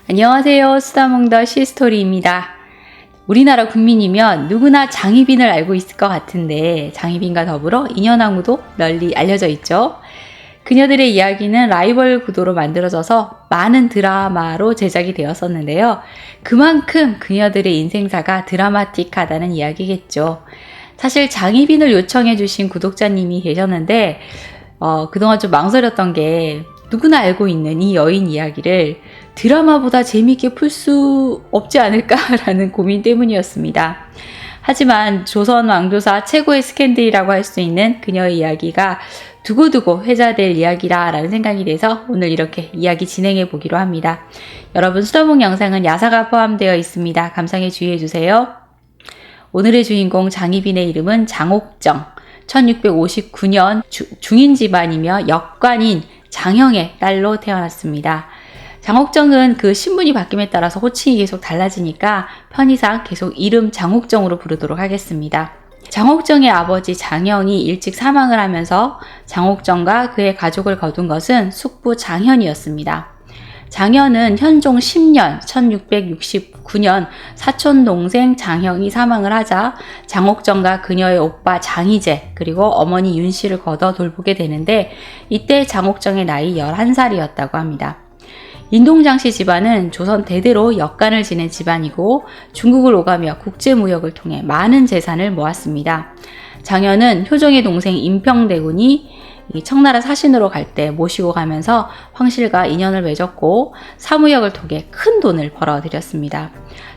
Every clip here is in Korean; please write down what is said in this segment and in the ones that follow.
안녕하세요. 수다몽더 시스토리입니다. 우리나라 국민이면 누구나 장희빈을 알고 있을 것 같은데 장희빈과 더불어 인현왕후도 널리 알려져 있죠. 그녀들의 이야기는 라이벌 구도로 만들어져서 많은 드라마로 제작이 되었었는데요. 그만큼 그녀들의 인생사가 드라마틱하다는 이야기겠죠. 사실 장희빈을 요청해 주신 구독자님이 계셨는데 그동안 좀 망설였던 게 누구나 알고 있는 이 여인 이야기를 드라마보다 재미있게 풀 수 없지 않을까라는 고민 때문이었습니다. 하지만 조선 왕조사 최고의 스캔들이라고 할 수 있는 그녀의 이야기가 두고두고 회자될 이야기라는 생각이 돼서 오늘 이렇게 이야기 진행해 보기로 합니다. 여러분, 수다몽 영상은 야사가 포함되어 있습니다. 감상에 주의해 주세요. 오늘의 주인공 장희빈의 이름은 장옥정. 1659년 중인 집안이며 역관인 장형의 딸로 태어났습니다. 장옥정은 그 신분이 바뀜에 따라서 호칭이 계속 달라지니까 편의상 계속 이름 장옥정으로 부르도록 하겠습니다. 장옥정의 아버지 장형이 일찍 사망을 하면서 장옥정과 그의 가족을 거둔 것은 숙부 장현이었습니다. 장현은 현종 10년 1669년 사촌 동생 장형이 사망을 하자 장옥정과 그녀의 오빠 장희재 그리고 어머니 윤씨를 거둬 돌보게 되는데 이때 장옥정의 나이 11살이었다고 합니다. 인동장씨 집안은 조선 대대로 역관을 지낸 집안이고 중국을 오가며 국제무역을 통해 많은 재산을 모았습니다. 장현은 효종의 동생 임평대군이 청나라 사신으로 갈 때 모시고 가면서 황실과 인연을 맺었고 사무역을 통해 큰 돈을 벌어들였습니다.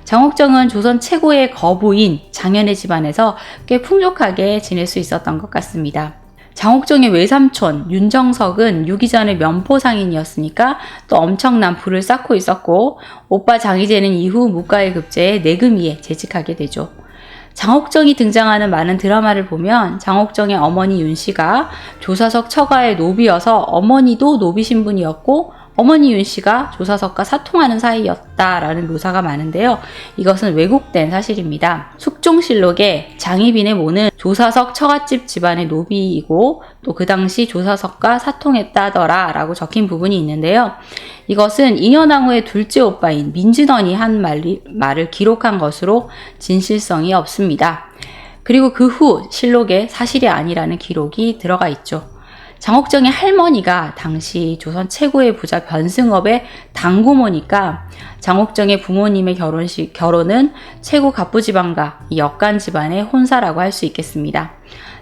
장옥정은 조선 최고의 거부인 장현의 집안에서 꽤 풍족하게 지낼 수 있었던 것 같습니다. 장옥정의 외삼촌 윤정석은 유기전의 면포상인이었으니까 또 엄청난 부를 쌓고 있었고 오빠 장희재는 이후 무과일 급제에 내금위에 재직하게 되죠. 장옥정이 등장하는 많은 드라마를 보면 장옥정의 어머니 윤씨가 조사석 처가의 노비여서 어머니도 노비 신분이었고 어머니 윤씨가 조사석과 사통하는 사이였다라는 묘사가 많은데요. 이것은 왜곡된 사실입니다. 숙종실록에 장희빈의 모는 조사석 처갓집 집안의 노비이고 또 그 당시 조사석과 사통했다더라 라고 적힌 부분이 있는데요. 이것은 인현왕후의 둘째 오빠인 민진원이 한 말을 기록한 것으로 진실성이 없습니다. 그리고 그 후 실록에 사실이 아니라는 기록이 들어가 있죠. 장옥정의 할머니가 당시 조선 최고의 부자 변승업의 당고모니까 장옥정의 부모님의 결혼은 최고 갑부집안과 역관 집안의 혼사라고 할 수 있겠습니다.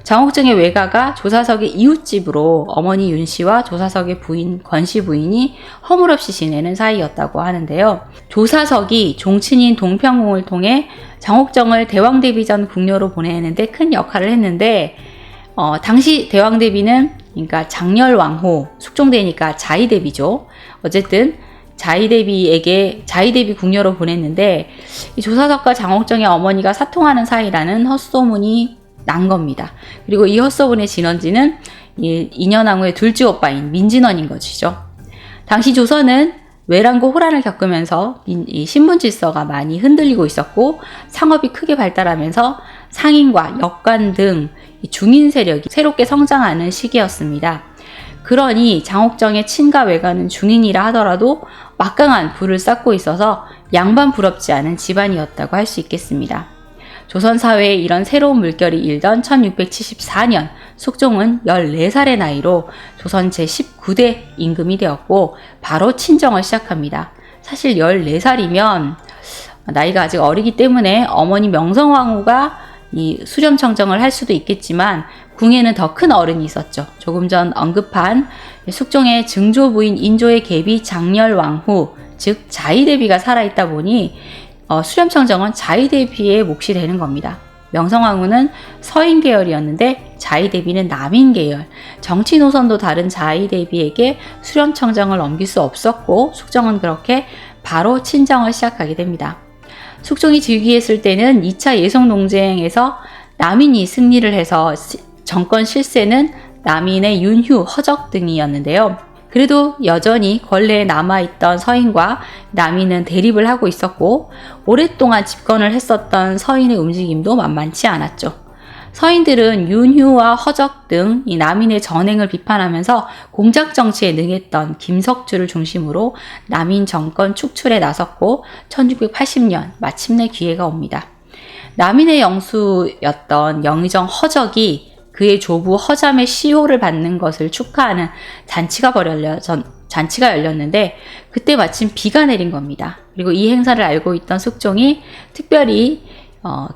장옥정의 외가가 조사석의 이웃집으로 어머니 윤씨와 조사석의 부인 권씨 부인이 허물없이 지내는 사이였다고 하는데요. 조사석이 종친인 동평공을 통해 장옥정을 대왕대비전 궁녀로 보내는데 큰 역할을 했는데 당시 대왕대비는 그러니까 장렬왕후, 숙종대니까 자의대비죠. 어쨌든 자의대비 궁녀로 보냈는데 이 조사석과 장옥정의 어머니가 사통하는 사이라는 헛소문이 난 겁니다. 그리고 이 헛소문의 진원지는 인현왕후의 둘째 오빠인 민진원인 것이죠. 당시 조선은 외란과 호란을 겪으면서 신분 질서가 많이 흔들리고 있었고 상업이 크게 발달하면서 상인과 역관 등 중인 세력이 새롭게 성장하는 시기였습니다. 그러니 장옥정의 친가 외가는 중인이라 하더라도 막강한 부를 쌓고 있어서 양반 부럽지 않은 집안이었다고 할 수 있겠습니다. 조선 사회에 이런 새로운 물결이 일던 1674년 숙종은 14살의 나이로 조선 제19대 임금이 되었고 바로 친정을 시작합니다. 사실 14살이면 나이가 아직 어리기 때문에 어머니 명성황후가 이 수렴청정을 할 수도 있겠지만 궁에는 더 큰 어른이 있었죠. 조금 전 언급한 숙종의 증조부인 인조의 계비 장렬왕후 즉 자의대비가 살아있다 보니 수렴청정은 자의대비의 몫이 되는 겁니다. 명성황후는 서인 계열이었는데 자의대비는 남인 계열, 정치 노선도 다른 자의대비에게 수렴청정을 넘길 수 없었고 숙종은 그렇게 바로 친정을 시작하게 됩니다. 숙종이 즉위했을 때는 2차 예성농쟁에서 남인이 승리를 해서 정권 실세는 남인의 윤휴, 허적 등이었는데요. 그래도 여전히 권례에 남아있던 서인과 남인은 대립을 하고 있었고 오랫동안 집권을 했었던 서인의 움직임도 만만치 않았죠. 서인들은 윤휴와 허적 등 이 남인의 전행을 비판하면서 공작 정치에 능했던 김석주를 중심으로 남인 정권 축출에 나섰고 1680년 마침내 기회가 옵니다. 남인의 영수였던 영의정 허적이 그의 조부 허잠의 시호를 받는 것을 축하하는 잔치가 열렸는데 그때 마침 비가 내린 겁니다. 그리고 이 행사를 알고 있던 숙종이 특별히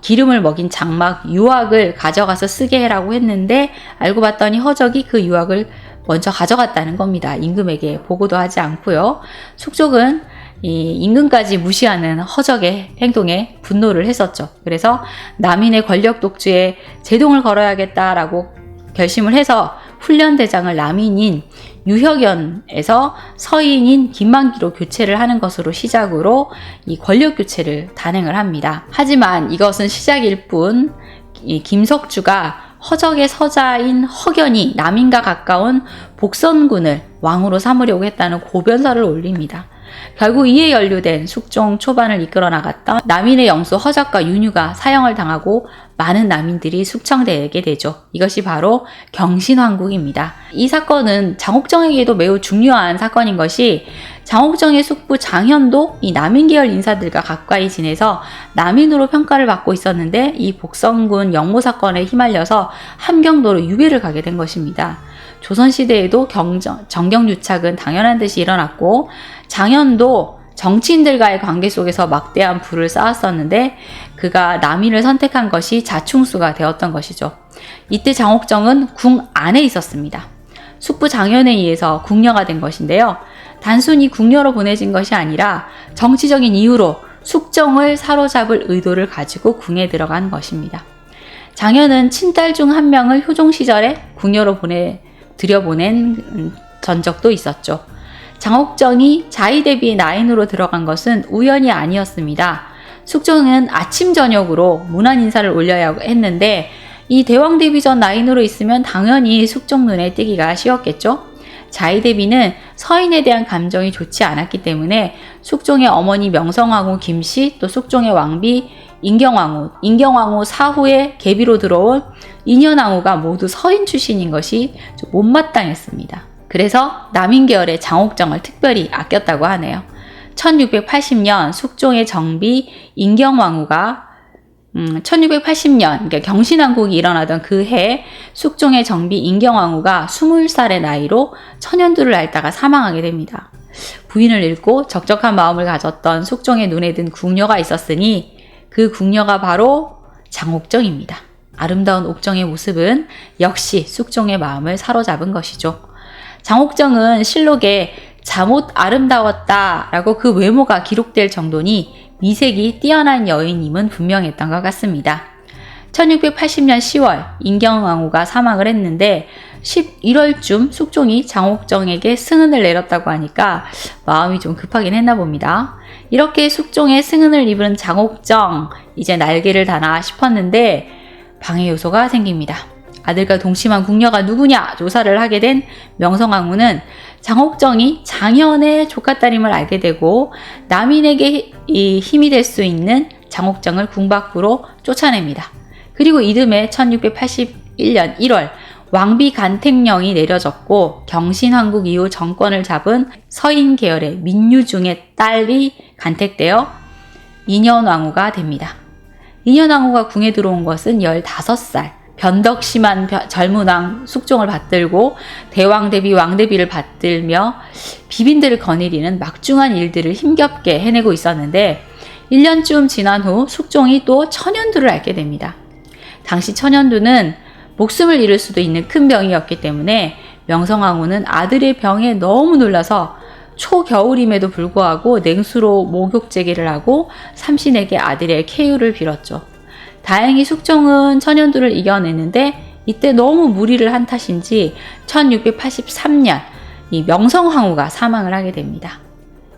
기름을 먹인 장막 유학을 가져가서 쓰게 해라고 했는데 알고 봤더니 허적이 그 유학을 먼저 가져갔다는 겁니다. 임금에게 보고도 하지 않고요. 숙종은 이 임금까지 무시하는 허적의 행동에 분노를 했었죠. 그래서 남인의 권력 독주에 제동을 걸어야겠다라고 결심을 해서 훈련대장을 남인인 유혁연에서 서인인 김만기로 교체를 하는 것으로 시작으로 이 권력 교체를 단행을 합니다. 하지만 이것은 시작일 뿐 이 김석주가 허적의 서자인 허견이 남인과 가까운 복선군을 왕으로 삼으려고 했다는 고변설을 올립니다. 결국 이에 연루된 숙종 초반을 이끌어 나갔던 남인의 영수 허적과 윤휴가 사형을 당하고 많은 남인들이 숙청되게 되죠. 이것이 바로 경신왕국입니다. 이 사건은 장옥정에게도 매우 중요한 사건인 것이 장옥정의 숙부 장현도 이 남인 계열 인사들과 가까이 지내서 남인으로 평가를 받고 있었는데 이 복선군 영모 사건에 휘말려서 함경도로 유배를 가게 된 것입니다. 조선시대에도 정경유착은 당연한 듯이 일어났고 장현도 정치인들과의 관계 속에서 막대한 부를 쌓았었는데 그가 남인을 선택한 것이 자충수가 되었던 것이죠. 이때 장옥정은 궁 안에 있었습니다. 숙부 장현에 의해서 궁녀가 된 것인데요. 단순히 궁녀로 보내진 것이 아니라 정치적인 이유로 숙종을 사로잡을 의도를 가지고 궁에 들어간 것입니다. 장현은 친딸 중 한 명을 효종 시절에 궁녀로 들여보낸 전적도 있었죠. 장옥정이 자의 대비의 나인으로 들어간 것은 우연이 아니었습니다. 숙종은 아침 저녁으로 문안 인사를 올려야 했는데 이 대왕 대비 전 나인으로 있으면 당연히 숙종 눈에 띄기가 쉬웠겠죠. 자의 대비는 서인에 대한 감정이 좋지 않았기 때문에 숙종의 어머니 명성왕후 김씨 또 숙종의 왕비 인경왕후 사후에 계비로 들어온 인현왕후가 모두 서인 출신인 것이 좀 못마땅했습니다. 그래서 남인 계열의 장옥정을 특별히 아꼈다고 하네요. 1680년 숙종의 정비 인경왕후가 1680년 그러니까 경신왕국이 일어나던 그 해 숙종의 정비 인경왕후가 20살의 나이로 천연두를 앓다가 사망하게 됩니다. 부인을 잃고 적적한 마음을 가졌던 숙종의 눈에 든 궁녀가 있었으니 그 궁녀가 바로 장옥정입니다. 아름다운 옥정의 모습은 역시 숙종의 마음을 사로잡은 것이죠. 장옥정은 실록에 잠옷 아름다웠다 라고 그 외모가 기록될 정도니 미색이 뛰어난 여인임은 분명했던 것 같습니다. 1680년 10월 인경왕후가 사망을 했는데 11월쯤 숙종이 장옥정에게 승은을 내렸다고 하니까 마음이 좀 급하긴 했나 봅니다. 이렇게 숙종의 승은을 입은 장옥정, 이제 날개를 다나 싶었는데 방해 요소가 생깁니다. 아들과 동침한 궁녀가 누구냐 조사를 하게 된 명성왕후는 장옥정이 장현의 조카딸임을 알게 되고 남인에게 힘이 될 수 있는 장옥정을 궁 밖으로 쫓아냅니다. 그리고 이듬해 1681년 1월 왕비 간택령이 내려졌고 경신왕국 이후 정권을 잡은 서인 계열의 민유중의 딸이 간택되어 인현왕후가 됩니다. 인현왕후가 궁에 들어온 것은 15살. 변덕심한 젊은 왕 숙종을 받들고 대왕 대비 왕 대비를 받들며 비빈들을 거느리는 막중한 일들을 힘겹게 해내고 있었는데 1년쯤 지난 후 숙종이 또 천연두를 앓게 됩니다. 당시 천연두는 목숨을 잃을 수도 있는 큰 병이었기 때문에 명성왕후는 아들의 병에 너무 놀라서 초겨울임에도 불구하고 냉수로 목욕제기를 하고 삼신에게 아들의 쾌유를 빌었죠. 다행히 숙종은 천연두를 이겨내는데 이때 너무 무리를 한 탓인지 1683년 이 명성황후가 사망을 하게 됩니다.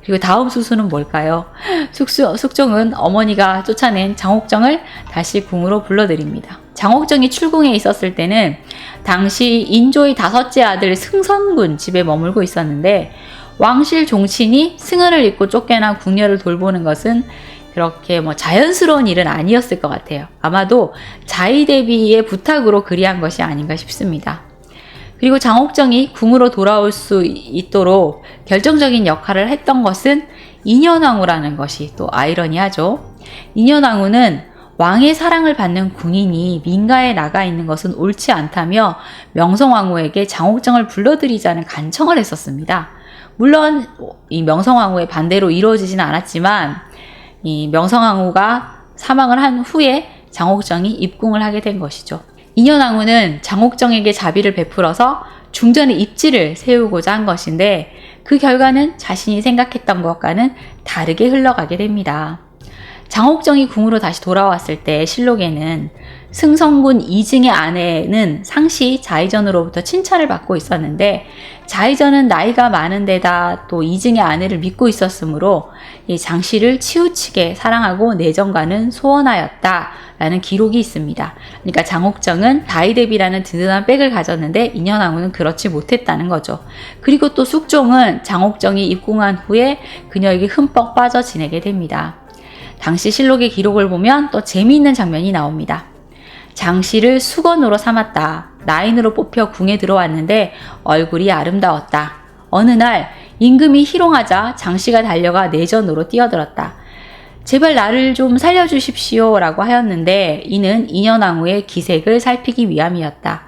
그리고 다음 수순은 뭘까요? 숙종은 어머니가 쫓아낸 장옥정을 다시 궁으로 불러들입니다. 장옥정이 출궁에 있었을 때는 당시 인조의 5째 아들 승선군 집에 머물고 있었는데 왕실 종친이 승은을 입고 쫓겨난 궁녀를 돌보는 것은 그렇게 뭐 자연스러운 일은 아니었을 것 같아요. 아마도 자의대비의 부탁으로 그리한 것이 아닌가 싶습니다. 그리고 장옥정이 궁으로 돌아올 수 있도록 결정적인 역할을 했던 것은 인현왕후라는 것이 또 아이러니하죠. 인현왕후는 왕의 사랑을 받는 궁인이 민가에 나가 있는 것은 옳지 않다며 명성왕후에게 장옥정을 불러들이자는 간청을 했었습니다. 물론 이 명성왕후의 반대로 이루어지진 않았지만 이 명성왕후가 사망을 한 후에 장옥정이 입궁을 하게 된 것이죠. 인현왕후는 장옥정에게 자비를 베풀어서 중전의 입지를 세우고자 한 것인데 그 결과는 자신이 생각했던 것과는 다르게 흘러가게 됩니다. 장옥정이 궁으로 다시 돌아왔을 때 실록에는 승성군 이증의 아내는 상시 자의전으로부터 칭찬을 받고 있었는데 자의전은 나이가 많은 데다 또 이증의 아내를 믿고 있었으므로 이 장씨를 치우치게 사랑하고 내정과는 소원하였다라는 기록이 있습니다. 그러니까 장옥정은 자의대비라는 든든한 백을 가졌는데 인현왕후는 그렇지 못했다는 거죠. 그리고 또 숙종은 장옥정이 입궁한 후에 그녀에게 흠뻑 빠져 지내게 됩니다. 당시 실록의 기록을 보면 또 재미있는 장면이 나옵니다. 장씨를 수건으로 삼았다. 나인으로 뽑혀 궁에 들어왔는데 얼굴이 아름다웠다. 어느 날 임금이 희롱하자 장씨가 달려가 내전으로 뛰어들었다. 제발 나를 좀 살려주십시오 라고 하였는데 이는 인현왕후의 기색을 살피기 위함이었다.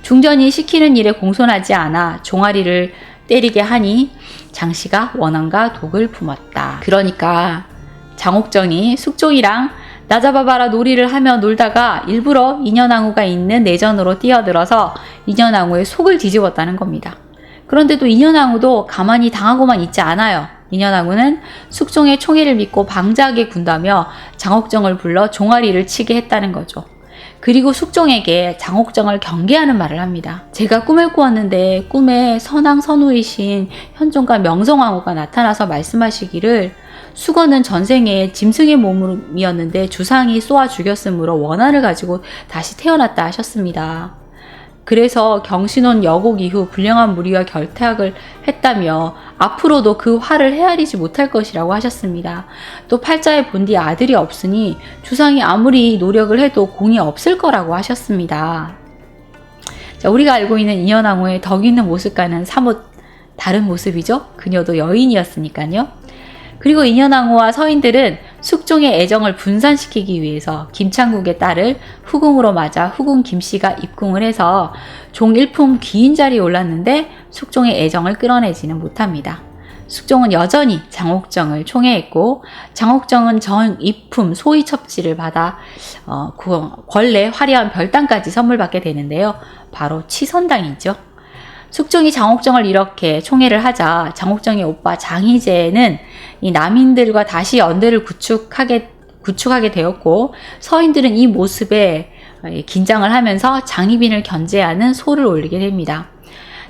중전이 시키는 일에 공손하지 않아 종아리를 때리게 하니 장씨가 원한과 독을 품었다. 그러니까 장옥정이 숙종이랑 나 잡아봐라 놀이를 하며 놀다가 일부러 인현왕후가 있는 내전으로 뛰어들어서 인현왕후의 속을 뒤집었다는 겁니다. 그런데도 인현왕후도 가만히 당하고만 있지 않아요. 인현왕후는 숙종의 총애를 믿고 방자하게 군다며 장옥정을 불러 종아리를 치게 했다는 거죠. 그리고 숙종에게 장옥정을 경계하는 말을 합니다. 제가 꿈을 꾸었는데 꿈에 선왕 선우이신 현종과 명성왕후가 나타나서 말씀하시기를 수건은 전생에 짐승의 몸이었는데 주상이 쏘아 죽였으므로 원한을 가지고 다시 태어났다 하셨습니다. 그래서 경신혼 여곡 이후 불량한 무리와 결탁을 했다며 앞으로도 그 화를 헤아리지 못할 것이라고 하셨습니다. 또 팔자에 본디 아들이 없으니 주상이 아무리 노력을 해도 공이 없을 거라고 하셨습니다. 자, 우리가 알고 있는 인현왕후의 덕 있는 모습과는 사뭇 다른 모습이죠. 그녀도 여인이었으니까요. 그리고 인현왕후와 서인들은 숙종의 애정을 분산시키기 위해서 김창국의 딸을 후궁으로 맞아 후궁 김씨가 입궁을 해서 종일품 귀인 자리에 올랐는데 숙종의 애정을 끌어내지는 못합니다. 숙종은 여전히 장옥정을 총애했고 장옥정은 정입품 소위 첩지를 받아 권례 화려한 별당까지 선물 받게 되는데요. 바로 치선당이죠. 숙종이 장옥정을 이렇게 총애를 하자 장옥정의 오빠 장희재는 이 남인들과 다시 연대를 구축하게 되었고 서인들은 이 모습에 긴장을 하면서 장희빈을 견제하는 소를 올리게 됩니다.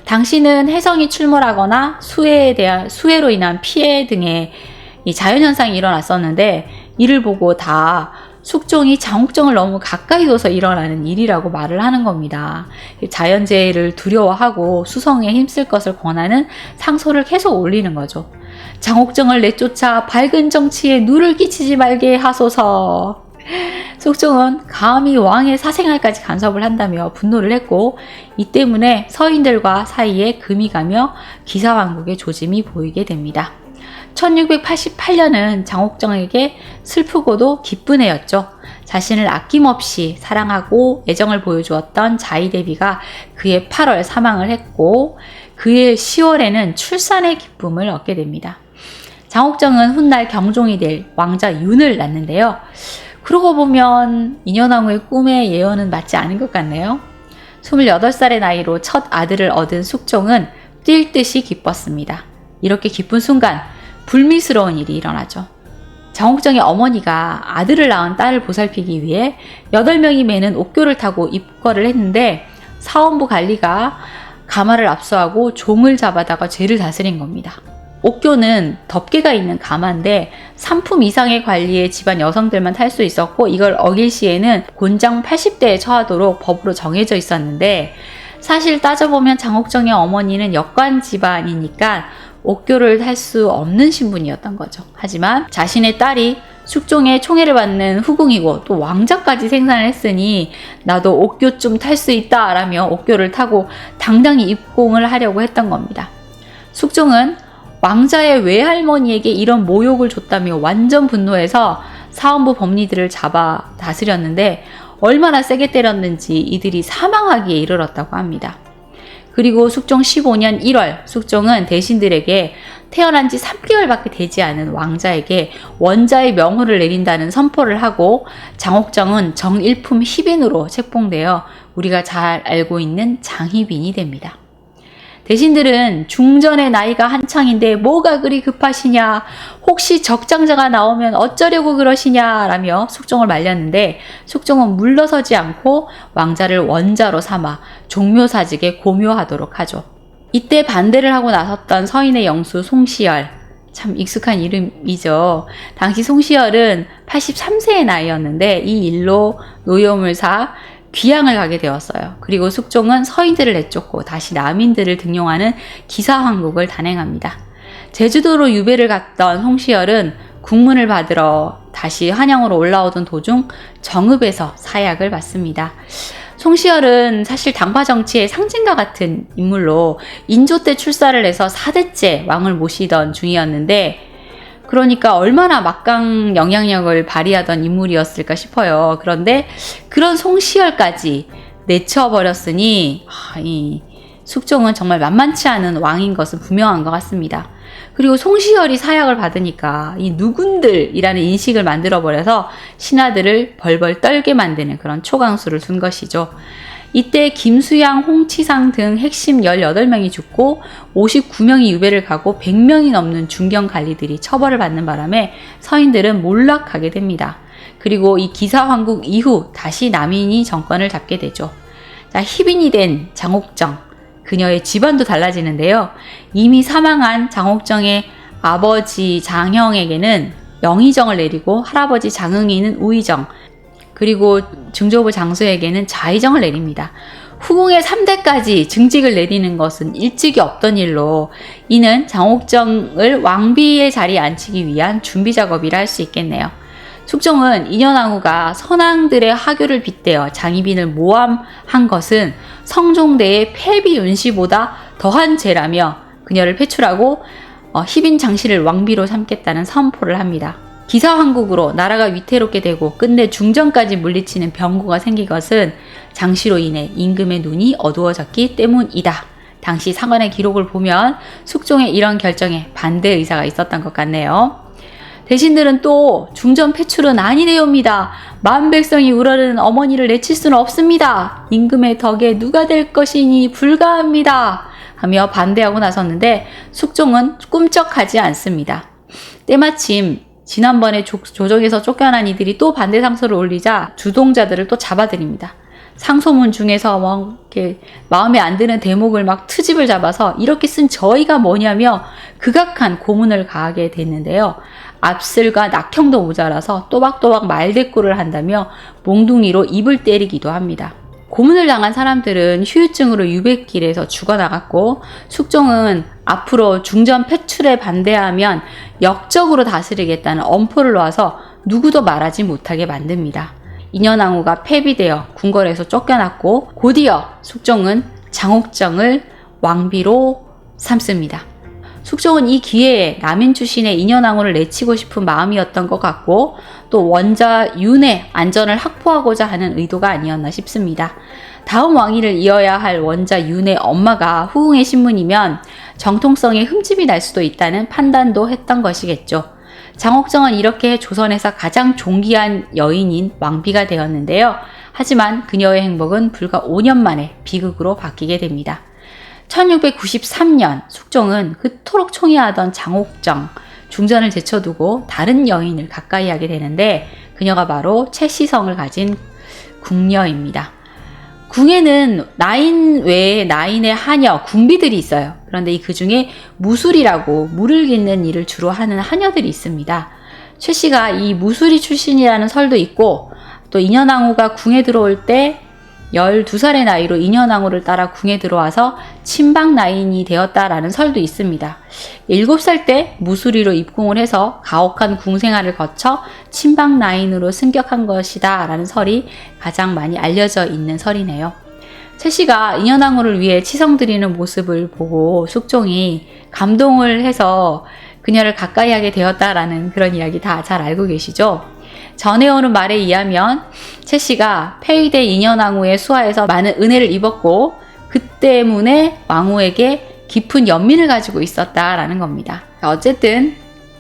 당시는 혜성이 출몰하거나 수해로 인한 피해 등의 이 자연현상이 일어났었는데 이를 보고 다 숙종이 장옥정을 너무 가까이 둬서 일어나는 일이라고 말을 하는 겁니다. 자연재해를 두려워하고 수성에 힘쓸 것을 권하는 상소를 계속 올리는 거죠. 장옥정을 내쫓아 밝은 정치에 누를 끼치지 말게 하소서. 숙종은 감히 왕의 사생활까지 간섭을 한다며 분노를 했고 이 때문에 서인들과 사이에 금이 가며 기사왕국의 조짐이 보이게 됩니다. 1688년은 장옥정에게 슬프고도 기쁜 해였죠. 자신을 아낌없이 사랑하고 애정을 보여주었던 자의대비가 그해 8월 사망을 했고 그해 10월에는 출산의 기쁨을 얻게 됩니다. 장옥정은 훗날 경종이 될 왕자 윤을 낳는데요. 그러고 보면 인현왕후의 꿈의 예언은 맞지 않은 것 같네요. 28살의 나이로 첫 아들을 얻은 숙종은 뛸 듯이 기뻤습니다. 이렇게 기쁜 순간 불미스러운 일이 일어나죠. 장옥정의 어머니가 아들을 낳은 딸을 보살피기 위해 8명이 매는 옥교를 타고 입궐을 했는데 사원부 관리가 가마를 압수하고 종을 잡아다가 죄를 다스린 겁니다. 옥교는 덮개가 있는 가마인데 3품 이상의 관리에 집안 여성들만 탈 수 있었고 이걸 어길 시에는 곤장 80대에 처하도록 법으로 정해져 있었는데 사실 따져보면 장옥정의 어머니는 역관 집안이니까 옥교를 탈 수 없는 신분이었던 거죠. 하지만 자신의 딸이 숙종의 총애를 받는 후궁이고 또 왕자까지 생산을 했으니 나도 옥교 좀 탈 수 있다 라며 옥교를 타고 당당히 입궁을 하려고 했던 겁니다. 숙종은 왕자의 외할머니에게 이런 모욕을 줬다며 완전 분노해서 사원부 법리들을 잡아 다스렸는데 얼마나 세게 때렸는지 이들이 사망하기에 이르렀다고 합니다. 그리고 숙종 15년 1월 숙종은 대신들에게 태어난 지 3개월밖에 되지 않은 왕자에게 원자의 명호를 내린다는 선포를 하고 장옥정은 정일품 희빈으로 책봉되어 우리가 잘 알고 있는 장희빈이 됩니다. 대신들은 중전의 나이가 한창인데 뭐가 그리 급하시냐, 혹시 적장자가 나오면 어쩌려고 그러시냐 라며 숙종을 말렸는데 숙종은 물러서지 않고 왕자를 원자로 삼아 종묘사직에 고묘하도록 하죠. 이때 반대를 하고 나섰던 서인의 영수 송시열, 참 익숙한 이름이죠. 당시 송시열은 83세의 나이였는데 이 일로 노여움을 사 귀양을 가게 되었어요. 그리고 숙종은 서인들을 내쫓고 다시 남인들을 등용하는 기사황국을 단행합니다. 제주도로 유배를 갔던 송시열은 국문을 받으러 다시 한양으로 올라오던 도중 정읍에서 사약을 받습니다. 송시열은 사실 당파 정치의 상징과 같은 인물로 인조 때 출사를 해서 4대째 왕을 모시던 중이었는데 그러니까 얼마나 막강 영향력을 발휘하던 인물이었을까 싶어요. 그런데 그런 송시열까지 내쳐버렸으니 이 숙종은 정말 만만치 않은 왕인 것은 분명한 것 같습니다. 그리고 송시열이 사약을 받으니까 이 누군들이라는 인식을 만들어버려서 신하들을 벌벌 떨게 만드는 그런 초강수를 둔 것이죠. 이때 김수양, 홍치상 등 핵심 18명이 죽고 59명이 유배를 가고 100명이 넘는 중경 관리들이 처벌을 받는 바람에 서인들은 몰락하게 됩니다. 그리고 이 기사황국 이후 다시 남인이 정권을 잡게 되죠. 자, 희빈이 된 장옥정, 그녀의 집안도 달라지는데요. 이미 사망한 장옥정의 아버지 장형에게는 영의정을 내리고 할아버지 장응이는 우의정, 그리고 증조부 장수에게는 자의정을 내립니다. 후궁의 3대까지 증직을 내리는 것은 일찍이 없던 일로 이는 장옥정을 왕비의 자리에 앉히기 위한 준비 작업이라 할 수 있겠네요. 숙종은 인현왕후가 선왕들의 하교를 빗대어 장희빈을 모함한 것은 성종대의 폐비 윤씨보다 더한 죄라며 그녀를 폐출하고 희빈 장씨를 왕비로 삼겠다는 선포를 합니다. 기사황국으로 나라가 위태롭게 되고 끝내 중전까지 물리치는 병고가 생긴 것은 장씨로 인해 임금의 눈이 어두워졌기 때문이다. 당시 사관의 기록을 보면 숙종의 이런 결정에 반대 의사가 있었던 것 같네요. 대신들은 또 중전 폐출은 아니래옵니다. 만 백성이 우러르는 어머니를 내칠 수는 없습니다. 임금의 덕에 누가 될 것이니 불가합니다. 하며 반대하고 나섰는데 숙종은 꿈쩍하지 않습니다. 때마침 지난번에 조정에서 쫓겨난 이들이 또 반대 상소를 올리자 주동자들을 또 잡아들입니다. 상소문 중에서 이렇게 마음에 안 드는 대목을 막 트집을 잡아서 이렇게 쓴 저희가 뭐냐며 극악한 고문을 가하게 됐는데요. 압슬과 낙형도 모자라서 또박또박 말대꾸를 한다며 몽둥이로 입을 때리기도 합니다. 고문을 당한 사람들은 후유증으로 유배길에서 죽어나갔고 숙종은 앞으로 중전 폐출에 반대하면 역적으로 다스리겠다는 엄포를 놓아서 누구도 말하지 못하게 만듭니다. 인현왕후가 폐비되어 궁궐에서 쫓겨났고 곧이어 숙종은 장옥정을 왕비로 삼습니다. 숙종은 이 기회에 남인 출신의 인현왕후를 내치고 싶은 마음이었던 것 같고 또 원자 윤의 안전을 확보하고자 하는 의도가 아니었나 싶습니다. 다음 왕위를 이어야 할 원자 윤의 엄마가 후궁의 신문이면 정통성에 흠집이 날 수도 있다는 판단도 했던 것이겠죠. 장옥정은 이렇게 조선에서 가장 존귀한 여인인 왕비가 되었는데요. 하지만 그녀의 행복은 불과 5년 만에 비극으로 바뀌게 됩니다. 1693년 숙종은 그토록 총애하던 장옥정, 중전을 제쳐두고 다른 여인을 가까이 하게 되는데 그녀가 바로 최시성을 가진 궁녀입니다. 궁에는 나인 외에 나인의 하녀, 궁비들이 있어요. 그런데 그 중에 무술이라고 물을 깃는 일을 주로 하는 하녀들이 있습니다. 최 씨가 이 무술이 출신이라는 설도 있고 또 인현왕후가 궁에 들어올 때 12살의 나이로 인현왕후를 따라 궁에 들어와서 친박나인이 되었다라는 설도 있습니다. 7살 때 무수리로 입궁을 해서 가혹한 궁생활을 거쳐 친박나인으로 승격한 것이다 라는 설이 가장 많이 알려져 있는 설이네요. 채씨가 인현왕후를 위해 치성 드리는 모습을 보고 숙종이 감동을 해서 그녀를 가까이 하게 되었다라는 그런 이야기 다 잘 알고 계시죠? 전해오는 말에 의하면 채씨가 폐위대 인현왕후의 수하에서 많은 은혜를 입었고 그 때문에 왕후에게 깊은 연민을 가지고 있었다라는 겁니다. 어쨌든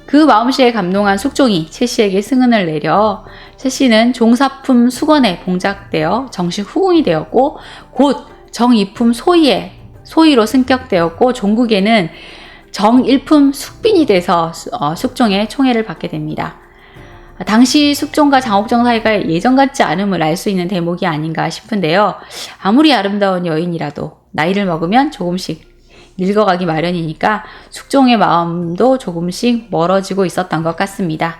그 마음씨에 감동한 숙종이 채씨에게 승은을 내려 채씨는 종사품 수건에 봉작되어 정식 후궁이 되었고 곧 정이품 소위로 승격되었고 종국에는 정일품 숙빈이 돼서 숙종의 총애를 받게 됩니다. 당시 숙종과 장옥정 사이가 예전 같지 않음을 알 수 있는 대목이 아닌가 싶은데요. 아무리 아름다운 여인이라도 나이를 먹으면 조금씩 늙어가기 마련이니까 숙종의 마음도 조금씩 멀어지고 있었던 것 같습니다.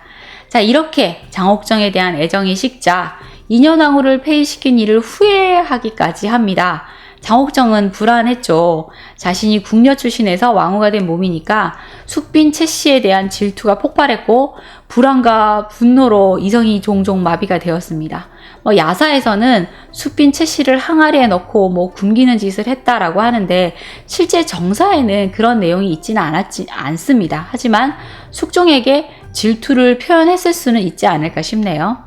자, 이렇게 장옥정에 대한 애정이 식자 인현왕후를 폐위시킨 일을 후회하기까지 합니다. 장옥정은 불안했죠. 자신이 궁녀 출신에서 왕후가 된 몸이니까 숙빈 채씨에 대한 질투가 폭발했고 불안과 분노로 이성이 종종 마비가 되었습니다. 야사에서는 숙빈 채씨를 항아리에 넣고 굶기는 짓을 했다라고 하는데 실제 정사에는 그런 내용이 있지는 않습니다. 하지만 숙종에게 질투를 표현했을 수는 있지 않을까 싶네요.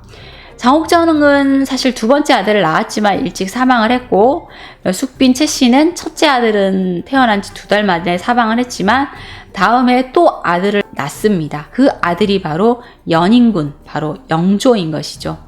장옥정은 사실 두 번째 아들을 낳았지만 일찍 사망을 했고 숙빈 채씨는 첫째 아들은 태어난 지 2달 만에 사망을 했지만 다음에 또 아들을 낳습니다. 그 아들이 바로 연인군, 바로 영조인 것이죠.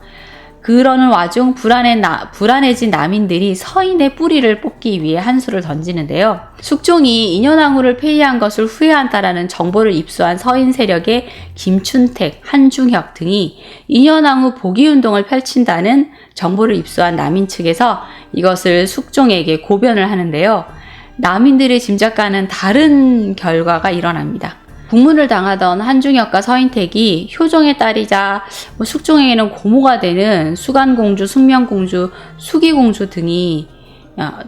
그러는 와중 불안해진 남인들이 서인의 뿌리를 뽑기 위해 한 수를 던지는데요. 숙종이 인현왕후를 폐위한 것을 후회한다라는 정보를 입수한 서인 세력의 김춘택, 한중혁 등이 인현왕후 복위운동을 펼친다는 정보를 입수한 남인 측에서 이것을 숙종에게 고변을 하는데요. 남인들의 짐작과는 다른 결과가 일어납니다. 국문을 당하던 한중혁과 서인택이 효종의 딸이자 숙종에게는 고모가 되는 수간공주, 숙명공주, 수기공주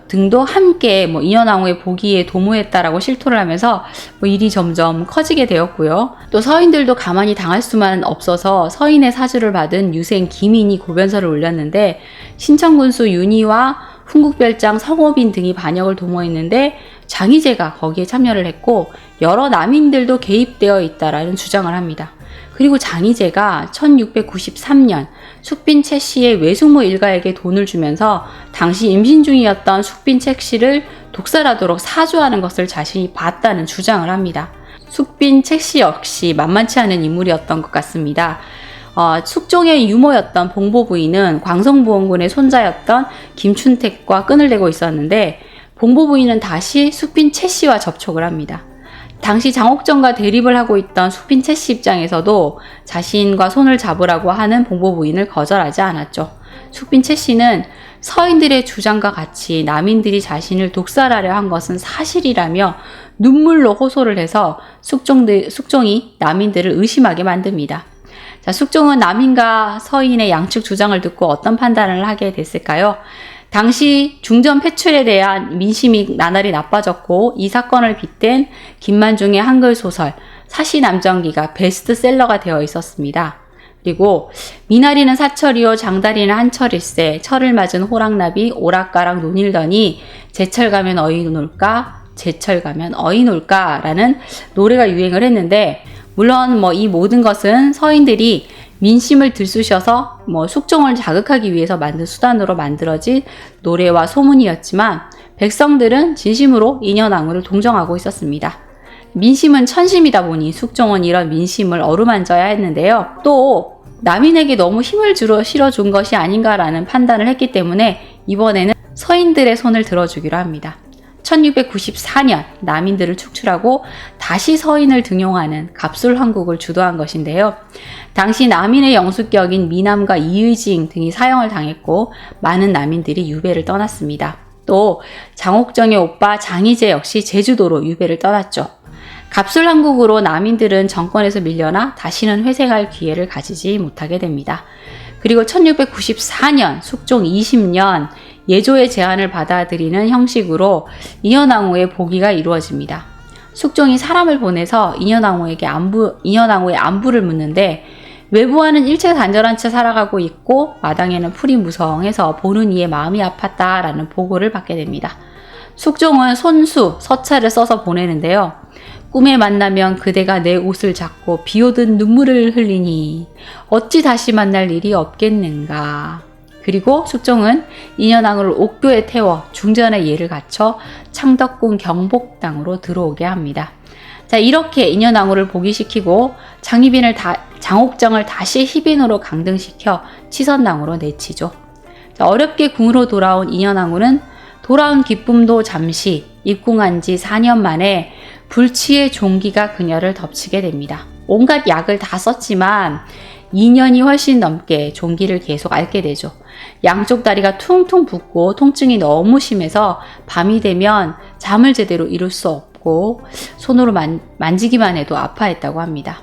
등도 함께 인현왕후의 복위에 도모했다라고 실토를 하면서 일이 점점 커지게 되었고요. 또 서인들도 가만히 당할 수만 없어서 서인의 사주를 받은 유생 김인이 고변서를 올렸는데 신청군수 윤희와 훈국별장 성호빈 등이 반역을 도모했는데 장희재가 거기에 참여를 했고 여러 남인들도 개입되어 있다라는 주장을 합니다. 그리고 장희재가 1693년 숙빈 채씨의 외숙모 일가에게 돈을 주면서 당시 임신 중이었던 숙빈 채씨를 독살하도록 사주하는 것을 자신이 봤다는 주장을 합니다. 숙빈 채씨 역시 만만치 않은 인물이었던 것 같습니다. 숙종의 유모였던 봉보 부인은 광성부원군의 손자였던 김춘택과 끈을 대고 있었는데 봉보 부인은 다시 숙빈 채씨와 접촉을 합니다. 당시 장옥정과 대립을 하고 있던 숙빈 채씨 입장에서도 자신과 손을 잡으라고 하는 봉보 부인을 거절하지 않았죠. 숙빈 채씨는 서인들의 주장과 같이 남인들이 자신을 독살하려 한 것은 사실이라며 눈물로 호소를 해서 숙종이 남인들을 의심하게 만듭니다. 자, 숙종은 남인과 서인의 양측 주장을 듣고 어떤 판단을 하게 됐을까요? 당시 중전 폐출에 대한 민심이 나날이 나빠졌고 이 사건을 빗댄 김만중의 한글 소설 사시남정기가 베스트셀러가 되어 있었습니다. 그리고 미나리는 사철이요 장다리는 한철일세 철을 맞은 호랑나비 오락가락 논일더니 제철 가면 어이 놀까 제철 가면 어이 놀까 라는 노래가 유행을 했는데 물론 이 모든 것은 서인들이 민심을 들쑤셔서 숙종을 자극하기 위해서 만든 수단으로 만들어진 노래와 소문이었지만 백성들은 진심으로 인현왕후를 동정하고 있었습니다. 민심은 천심이다 보니 숙종은 이런 민심을 어루만져야 했는데요. 또 남인에게 너무 힘을 실어준 것이 아닌가라는 판단을 했기 때문에 이번에는 서인들의 손을 들어주기로 합니다. 1694년 남인들을 축출하고 다시 서인을 등용하는 갑술황국을 주도한 것인데요. 당시 남인의 영수격인 미남과 이의징 등이 사형을 당했고 많은 남인들이 유배를 떠났습니다. 또 장옥정의 오빠 장희재 역시 제주도로 유배를 떠났죠. 갑술황국으로 남인들은 정권에서 밀려나 다시는 회생할 기회를 가지지 못하게 됩니다. 그리고 1694년 숙종 20년 예조의 제안을 받아들이는 형식으로 인현왕후의 보기가 이루어집니다. 숙종이 사람을 보내서 인현왕후의 안부를 묻는데 외부와는 일체단절한 채 살아가고 있고 마당에는 풀이 무성해서 보는 이의 마음이 아팠다라는 보고를 받게 됩니다. 숙종은 손수, 서찰을 써서 보내는데요. 꿈에 만나면 그대가 내 옷을 잡고 비오듯 눈물을 흘리니 어찌 다시 만날 일이 없겠는가. 그리고 숙종은 인현왕후를 옥교에 태워 중전의 예를 갖춰 창덕궁 경복당으로 들어오게 합니다. 자, 이렇게 인현왕후를 복위시키고 장옥정을 다시 희빈으로 강등시켜 치선당으로 내치죠. 자, 어렵게 궁으로 돌아온 인현왕후는 돌아온 기쁨도 잠시 입궁한 지 4년 만에 불치의 종기가 그녀를 덮치게 됩니다. 온갖 약을 다 썼지만 2년이 훨씬 넘게 종기를 계속 앓게 되죠. 양쪽 다리가 퉁퉁 붓고 통증이 너무 심해서 밤이 되면 잠을 제대로 이룰 수 없고 손으로 만지기만 해도 아파했다고 합니다.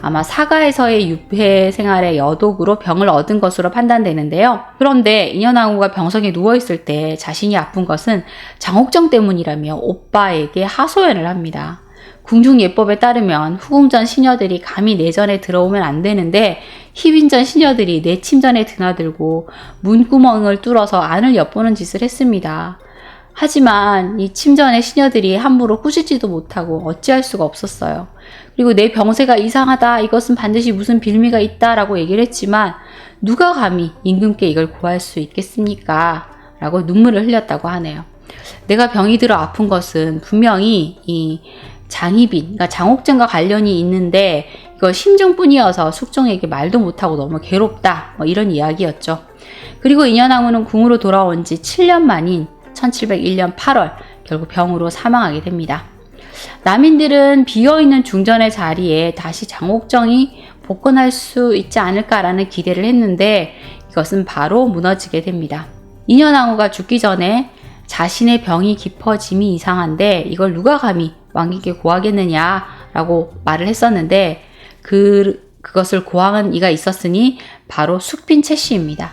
아마 사가에서의 유폐 생활의 여독으로 병을 얻은 것으로 판단되는데요. 그런데 인현왕후가 병석에 누워있을 때 자신이 아픈 것은 장옥정 때문이라며 오빠에게 하소연을 합니다. 궁중예법에 따르면 후궁전 시녀들이 감히 내전에 들어오면 안 되는데 희빈전 시녀들이 내 침전에 드나들고 문구멍을 뚫어서 안을 엿보는 짓을 했습니다. 하지만 이 침전의 시녀들이 함부로 꾸짖지도 못하고 어찌할 수가 없었어요. 그리고 내 병세가 이상하다, 이것은 반드시 무슨 빌미가 있다 라고 얘기를 했지만 누가 감히 임금께 이걸 고할 수 있겠습니까? 라고 눈물을 흘렸다고 하네요. 내가 병이 들어 아픈 것은 분명히 이 장희빈, 그러니까 장옥정과 관련이 있는데 이거 심증뿐이어서 숙종에게 말도 못하고 너무 괴롭다, 이런 이야기였죠. 그리고 인현왕후는 궁으로 돌아온 지 7년 만인 1701년 8월 결국 병으로 사망하게 됩니다. 남인들은 비어있는 중전의 자리에 다시 장옥정이 복권할 수 있지 않을까라는 기대를 했는데 이것은 바로 무너지게 됩니다. 인현왕후가 죽기 전에 자신의 병이 깊어짐이 이상한데 이걸 누가 감히 왕에게 고하겠느냐라고 말을 했었는데 그것을 고하는 이가 있었으니 바로 숙빈 채씨입니다.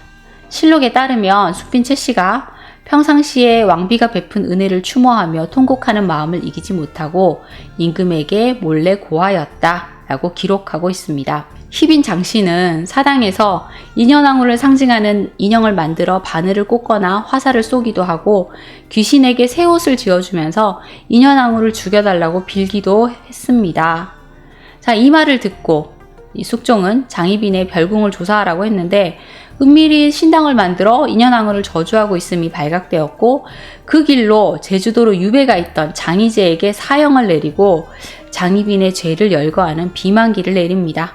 실록에 따르면 숙빈 채씨가 평상시에 왕비가 베푼 은혜를 추모하며 통곡하는 마음을 이기지 못하고 임금에게 몰래 고하였다 라고 기록하고 있습니다. 희빈 장씨는 사당에서 인현왕후를 상징하는 인형을 만들어 바늘을 꽂거나 화살을 쏘기도 하고 귀신에게 새 옷을 지어주면서 인현왕후를 죽여달라고 빌기도 했습니다. 자, 이 말을 듣고 이 숙종은 장희빈의 별궁을 조사하라고 했는데 은밀히 신당을 만들어 인현왕후를 저주하고 있음이 발각되었고 그 길로 제주도로 유배가 있던 장희제에게 사형을 내리고 장희빈의 죄를 열거하는 비만기를 내립니다.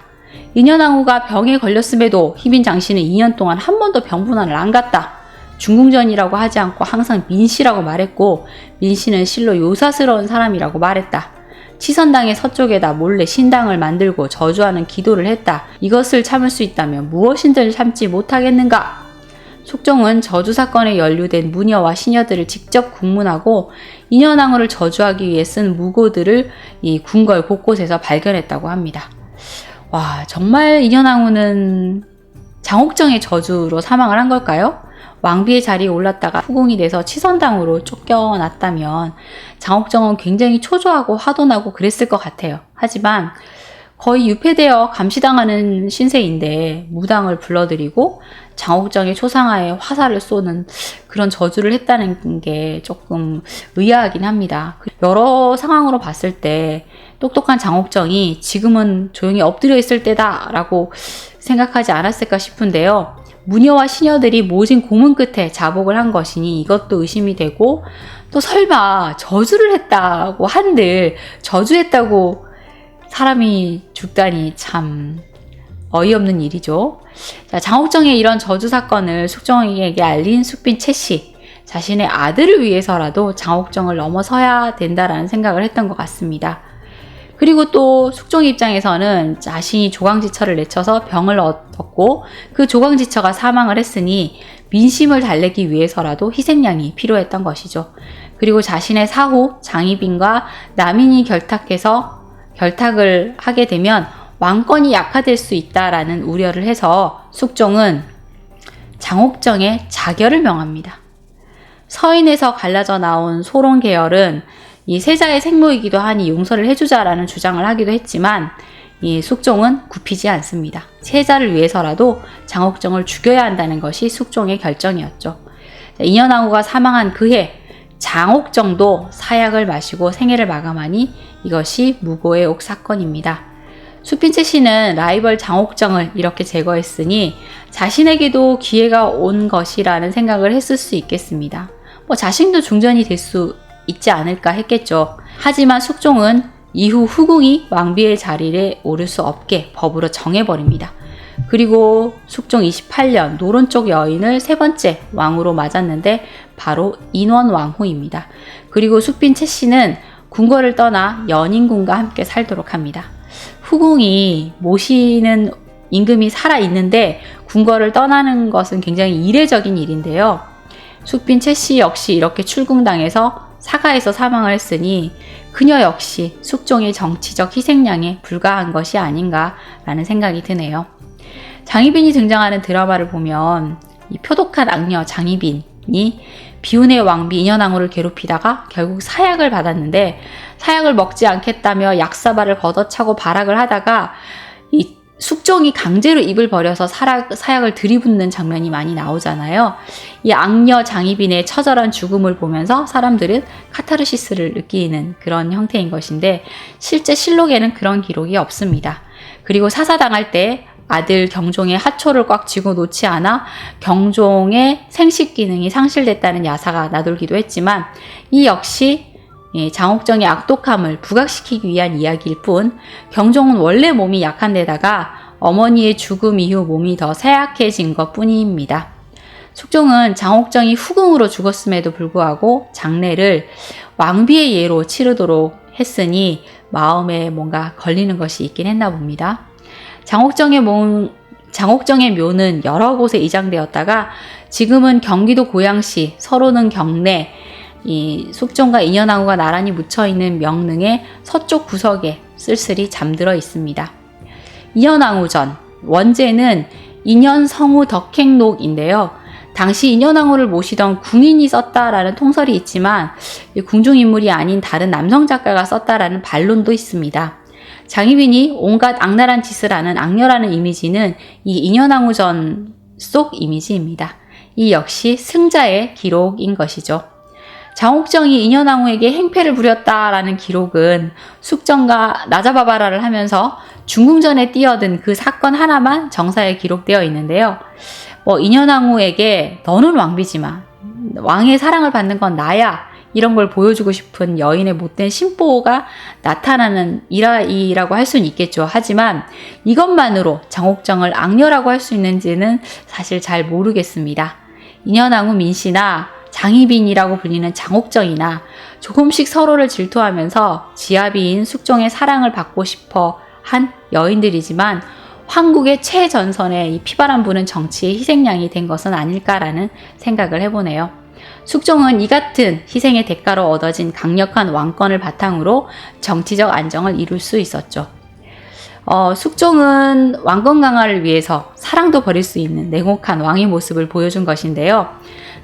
인현왕후가 병에 걸렸음에도 희빈 장씨는 2년 동안 한 번도 병분한을 안 갔다. 중궁전이라고 하지 않고 항상 민씨라고 말했고 민씨는 실로 요사스러운 사람이라고 말했다. 치선당의 서쪽에다 몰래 신당을 만들고 저주하는 기도를 했다. 이것을 참을 수 있다면 무엇인들 참지 못하겠는가? 숙종은 저주 사건에 연루된 무녀와 시녀들을 직접 국문하고 인현왕후를 저주하기 위해 쓴 무고들을 이 궁궐 곳곳에서 발견했다고 합니다. 와, 정말 인현왕후는 장옥정의 저주로 사망을 한 걸까요? 왕비의 자리에 올랐다가 후궁이 돼서 치선당으로 쫓겨났다면 장옥정은 굉장히 초조하고 화도 나고 그랬을 것 같아요. 하지만 거의 유폐되어 감시당하는 신세인데 무당을 불러들이고 장옥정의 초상화에 화살을 쏘는 그런 저주를 했다는 게 조금 의아하긴 합니다. 여러 상황으로 봤을 때 똑똑한 장옥정이 지금은 조용히 엎드려 있을 때다 라고 생각하지 않았을까 싶은데요. 무녀와 시녀들이 모진 고문 끝에 자복을 한 것이니 이것도 의심이 되고 또 설마 저주를 했다고 한들 저주했다고 사람이 죽다니 참 어이없는 일이죠. 자, 장옥정의 이런 저주 사건을 숙종에게 알린 숙빈 채씨 자신의 아들을 위해서라도 장옥정을 넘어서야 된다라는 생각을 했던 것 같습니다. 그리고 또 숙종 입장에서는 자신이 조광지처를 내쳐서 병을 얻었고 그 조광지처가 사망을 했으니 민심을 달래기 위해서라도 희생양이 필요했던 것이죠. 그리고 자신의 사후 장희빈과 남인이 결탁을 하게 되면 왕권이 약화될 수 있다라는 우려를 해서 숙종은 장옥정의 자결을 명합니다. 서인에서 갈라져 나온 소론 계열은 이 세자의 생모이기도 하니 용서를 해주자라는 주장을 하기도 했지만 이 숙종은 굽히지 않습니다. 세자를 위해서라도 장옥정을 죽여야 한다는 것이 숙종의 결정이었죠. 인현왕후가 사망한 그해 장옥정도 사약을 마시고 생애를 마감하니 이것이 무고의 옥 사건입니다. 수핀채 씨는 라이벌 장옥정을 이렇게 제거했으니 자신에게도 기회가 온 것이라는 생각을 했을 수 있겠습니다. 자신도 중전이 될 수 있지 않을까 했겠죠. 하지만 숙종은 이후 후궁이 왕비의 자리에 오를 수 없게 법으로 정해버립니다. 그리고 숙종 28년 노론 쪽 여인을 세 번째 왕으로 맞았는데 바로 인원왕후입니다. 그리고 수핀채 씨는 궁궐을 떠나 연인군과 함께 살도록 합니다. 후궁이 모시는 임금이 살아있는데 궁궐을 떠나는 것은 굉장히 이례적인 일인데요. 숙빈채 씨 역시 이렇게 출궁당해서 사가에서 사망을 했으니 그녀 역시 숙종의 정치적 희생양에 불과한 것이 아닌가라는 생각이 드네요. 장희빈이 등장하는 드라마를 보면 이 표독한 악녀 장희빈이 비운의 왕비 인현왕후를 괴롭히다가 결국 사약을 받았는데 사약을 먹지 않겠다며 약사발을 걷어차고 발악을 하다가 이 숙종이 강제로 입을 벌여서 사약을 들이붓는 장면이 많이 나오잖아요. 이 악녀 장희빈의 처절한 죽음을 보면서 사람들은 카타르시스를 느끼는 그런 형태인 것인데 실제 실록에는 그런 기록이 없습니다. 그리고 사사당할 때 아들 경종의 하초를 꽉 쥐고 놓지 않아 경종의 생식 기능이 상실됐다는 야사가 나돌기도 했지만 이 역시 장옥정의 악독함을 부각시키기 위한 이야기일 뿐 경종은 원래 몸이 약한 데다가 어머니의 죽음 이후 몸이 더 쇠약해진 것 뿐입니다. 숙종은 장옥정이 후궁으로 죽었음에도 불구하고 장례를 왕비의 예로 치르도록 했으니 마음에 뭔가 걸리는 것이 있긴 했나 봅니다. 장옥정의 묘는 여러 곳에 이장되었다가 지금은 경기도 고양시, 서로는 경내, 이 숙종과 인현왕후가 나란히 묻혀있는 명릉의 서쪽 구석에 쓸쓸히 잠들어 있습니다. 인현왕후전, 원제는 인현성우 덕행록인데요. 당시 인현왕후를 모시던 궁인이 썼다라는 통설이 있지만 궁중인물이 아닌 다른 남성 작가가 썼다라는 반론도 있습니다. 장희빈이 온갖 악랄한 짓을 하는 악녀라는 이미지는 이 인현왕후전 속 이미지입니다. 이 역시 승자의 기록인 것이죠. 장옥정이 인현왕후에게 행패를 부렸다라는 기록은 숙정과 나자바바라를 하면서 중궁전에 뛰어든 그 사건 하나만 정사에 기록되어 있는데요. 인현왕후에게 너는 왕비지만 왕의 사랑을 받는 건 나야 이런 걸 보여주고 싶은 여인의 못된 심보가 나타나는 일화이라고 할 수는 있겠죠. 하지만 이것만으로 장옥정을 악녀라고 할 수 있는지는 사실 잘 모르겠습니다. 인현왕후 민씨나 장희빈이라고 불리는 장옥정이나 조금씩 서로를 질투하면서 지아비인 숙종의 사랑을 받고 싶어 한 여인들이지만 황국의 최전선에 이 피바람 부는 정치의 희생양이 된 것은 아닐까라는 생각을 해보네요. 숙종은 이 같은 희생의 대가로 얻어진 강력한 왕권을 바탕으로 정치적 안정을 이룰 수 있었죠. 숙종은 왕권 강화를 위해서 사랑도 버릴 수 있는 냉혹한 왕의 모습을 보여준 것인데요.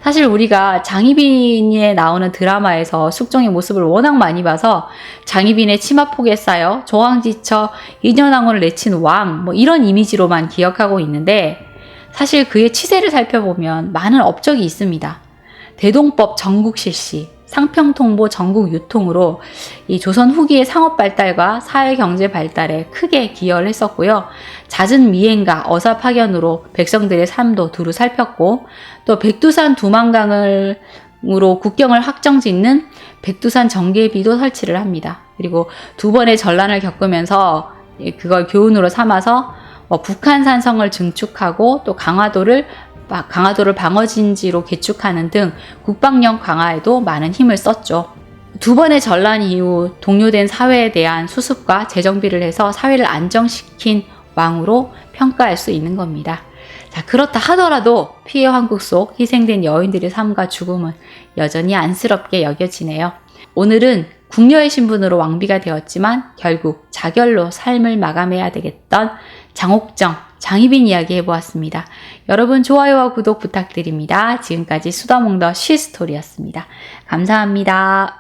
사실 우리가 장희빈에 나오는 드라마에서 숙종의 모습을 워낙 많이 봐서 장희빈의 치마폭에 쌓여 조항지쳐 인현왕후를 내친 왕 이런 이미지로만 기억하고 있는데 사실 그의 치세를 살펴보면 많은 업적이 있습니다. 대동법 전국 실시, 상평통보 전국 유통으로 이 조선 후기의 상업 발달과 사회 경제 발달에 크게 기여를 했었고요. 잦은 미행과 어사 파견으로 백성들의 삶도 두루 살폈고 또 백두산 두만강으로 국경을 확정짓는 백두산 정계비도 설치를 합니다. 그리고 두 번의 전란을 겪으면서 그걸 교훈으로 삼아서 북한 산성을 증축하고 또 강화도를 방어진지로 개축하는 등 국방력 강화에도 많은 힘을 썼죠. 두 번의 전란 이후 동요된 사회에 대한 수습과 재정비를 해서 사회를 안정시킨 왕으로 평가할 수 있는 겁니다. 자, 그렇다 하더라도 피해 황국 속 희생된 여인들의 삶과 죽음은 여전히 안쓰럽게 여겨지네요. 오늘은 궁녀의 신분으로 왕비가 되었지만 결국 자결로 삶을 마감해야 되겠던 장옥정, 장희빈 이야기 해보았습니다. 여러분 좋아요와 구독 부탁드립니다. 지금까지 수다몽더 시스토리였습니다. 감사합니다.